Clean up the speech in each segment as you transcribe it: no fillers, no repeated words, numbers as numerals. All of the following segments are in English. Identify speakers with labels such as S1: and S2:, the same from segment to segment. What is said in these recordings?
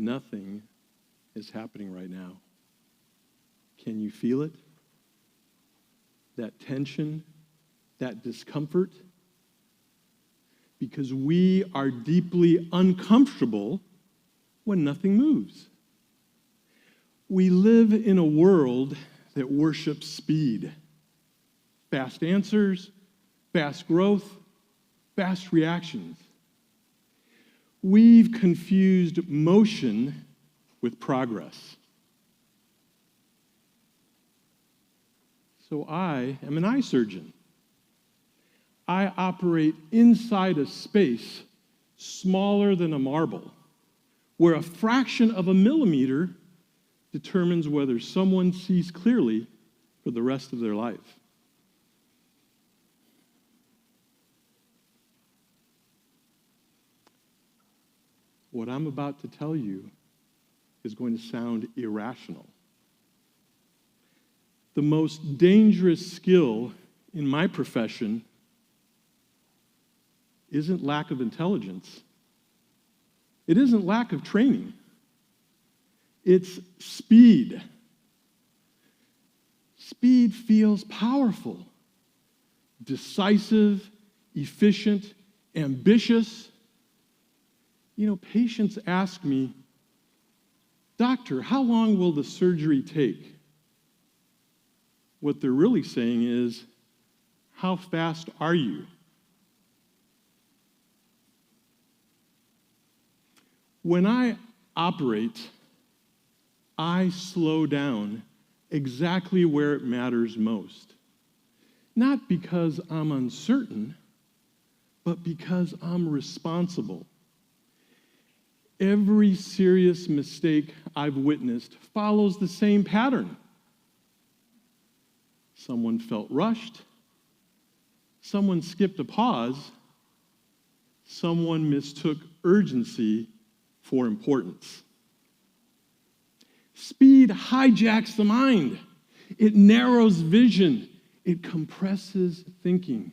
S1: nothing is happening right now. Can you feel it? That tension, that discomfort? Because we are deeply uncomfortable when nothing moves. We live in a world that worships speed. Fast answers, fast growth, fast reactions. We've confused motion with progress. So I am an eye surgeon. I operate inside a space smaller than a marble, where a fraction of a millimeter determines whether someone sees clearly for the rest of their life. What I'm about to tell you is going to sound irrational. The most dangerous skill in my profession isn't lack of intelligence. It isn't lack of training. It's speed. Speed feels powerful, decisive, efficient, ambitious. You know, patients ask me, "Doctor, how long will the surgery take?" What they're really saying is, "How fast are you?" When I operate, I slow down exactly where it matters most. Not because I'm uncertain, but because I'm responsible. Every serious mistake I've witnessed follows the same pattern. Someone felt rushed. Someone skipped a pause. Someone mistook urgency for importance. Speed hijacks the mind. It narrows vision. It compresses thinking.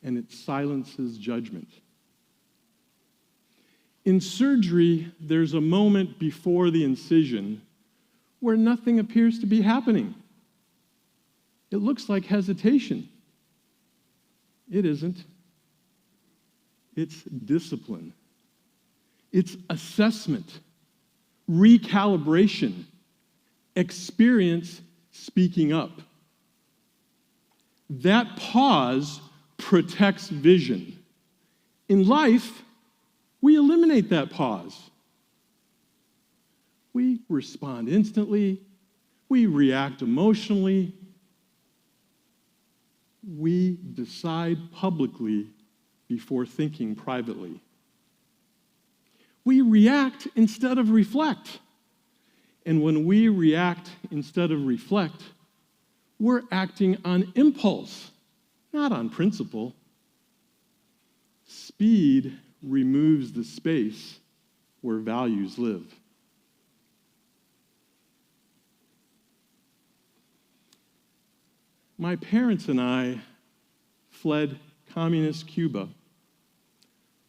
S1: And it silences judgment. In surgery, there's a moment before the incision where nothing appears to be happening. It looks like hesitation. It isn't. It's discipline. It's assessment, recalibration, experience speaking up. That pause protects vision. In life, we eliminate that pause. We respond instantly. We react emotionally. We decide publicly before thinking privately. We react instead of reflect. And when we react instead of reflect, we're acting on impulse, not on principle. Speed removes the space where values live. My parents and I fled communist Cuba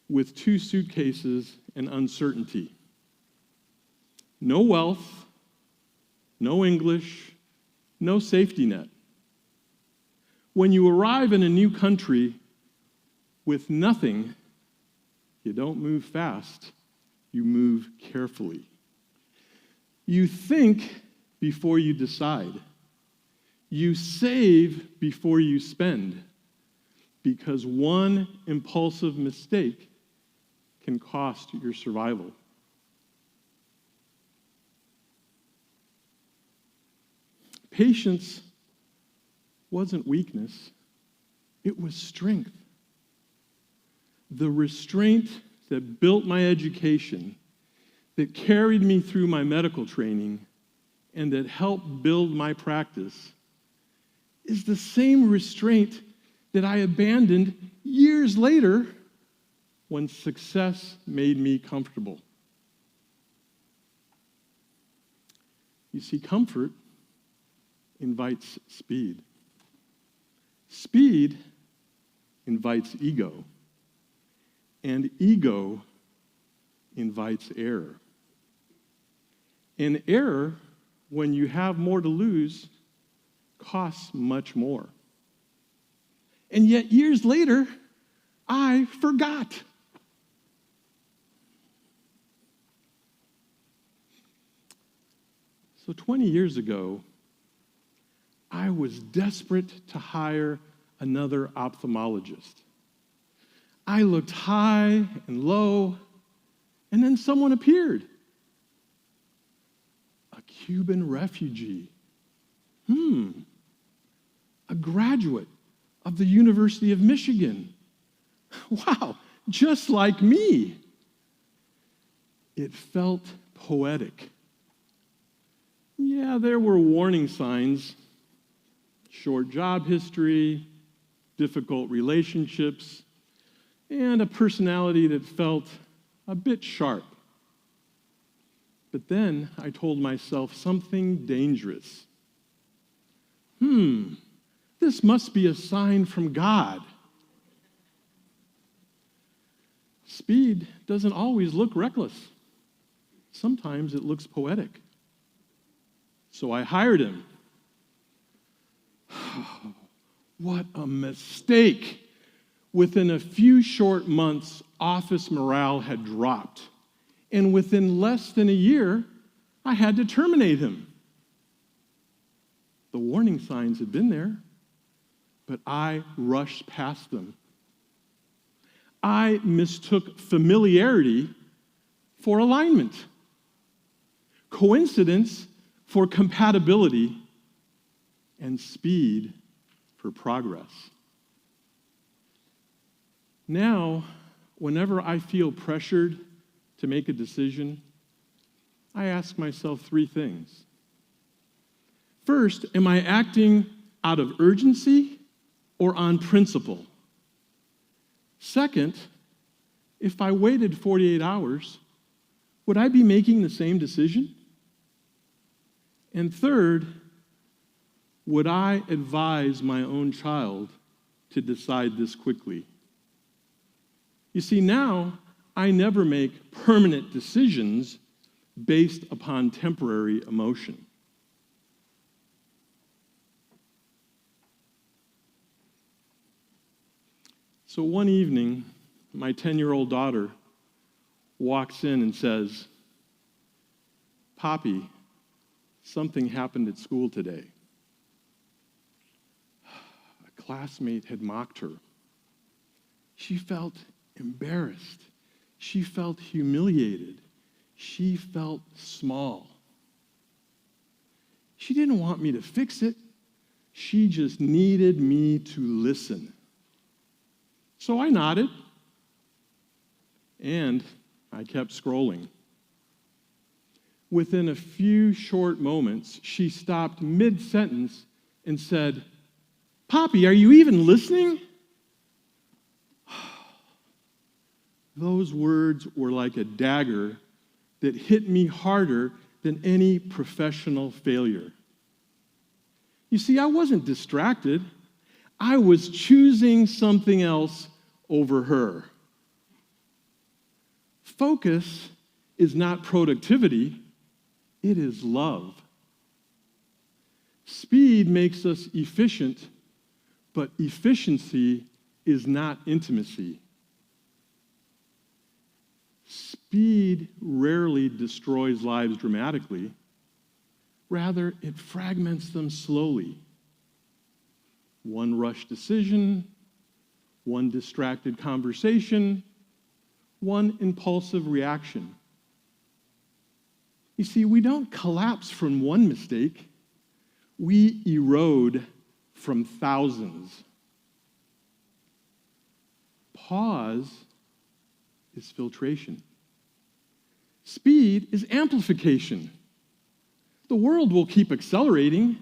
S1: with 2 suitcases and uncertainty. No wealth, no English, no safety net. When you arrive in a new country with nothing, you don't move fast, you move carefully. You think before you decide. You save before you spend, because one impulsive mistake can cost your survival. Patience wasn't weakness, it was strength. The restraint that built my education, that carried me through my medical training, and that helped build my practice is the same restraint that I abandoned years later when success made me comfortable. You see, comfort invites speed. Speed invites ego. And ego invites error. And error, when you have more to lose, costs much more. And yet, years later, I forgot. So 20 years ago, I was desperate to hire another ophthalmologist. I looked high and low, and then someone appeared. A Cuban refugee. A graduate of the University of Michigan. Wow, just like me. It felt poetic. Yeah, there were warning signs. Short job history, difficult relationships, and a personality that felt a bit sharp. But then I told myself something dangerous. This must be a sign from God. Speed doesn't always look reckless. Sometimes it looks poetic. So I hired him. What a mistake. Within a few short months, office morale had dropped. And within less than a year, I had to terminate him. The warning signs had been there, but I rushed past them. I mistook familiarity for alignment, coincidence for compatibility, and speed for progress. Now, whenever I feel pressured to make a decision, I ask myself three things. First, am I acting out of urgency or on principle? Second, if I waited 48 hours, would I be making the same decision? And third, would I advise my own child to decide this quickly? You see, now I never make permanent decisions based upon temporary emotion. So one evening, my 10-year-old daughter walks in and says, "Poppy, something happened at school today." A classmate had mocked her. She felt embarrassed. She felt humiliated. She felt small. She didn't want me to fix it. She just needed me to listen. So I nodded, and I kept scrolling. Within a few short moments, she stopped mid-sentence and said, "Poppy, are you even listening?" Those words were like a dagger that hit me harder than any professional failure. You see, I wasn't distracted. I was choosing something else over her. Focus is not productivity, it is love. Speed makes us efficient, but efficiency is not intimacy. Speed rarely destroys lives dramatically. Rather, it fragments them slowly. One rushed decision, one distracted conversation, one impulsive reaction. You see, we don't collapse from one mistake. We erode from thousands. Pause is filtration. Speed is amplification. The world will keep accelerating.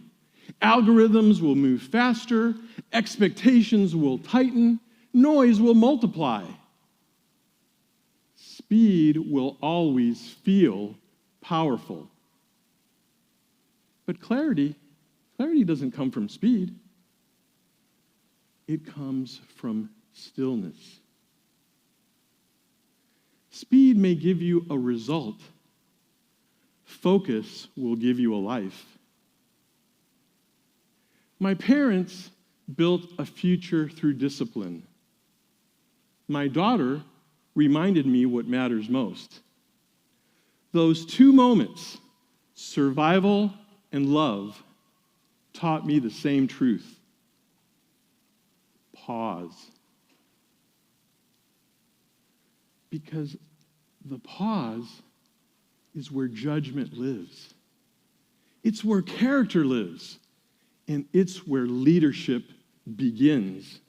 S1: Algorithms will move faster. Expectations will tighten. Noise will multiply. Speed will always feel powerful. But clarity doesn't come from speed. It comes from stillness. Speed may give you a result. Focus will give you a life. My parents built a future through discipline. My daughter reminded me what matters most. Those two moments, survival and love, taught me the same truth. Pause. Because the pause is where judgment lives. It's where character lives. And it's where leadership begins.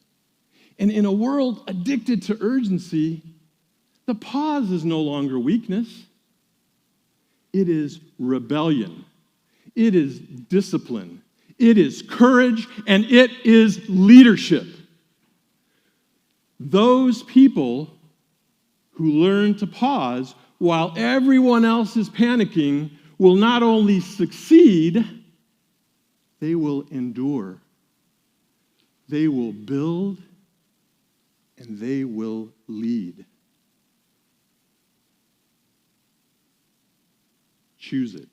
S1: And in a world addicted to urgency, the pause is no longer weakness. It is rebellion. It is discipline. It is courage, and it is leadership. Those people who learn to pause while everyone else is panicking will not only succeed, they will endure. They will build, and they will lead. Choose it.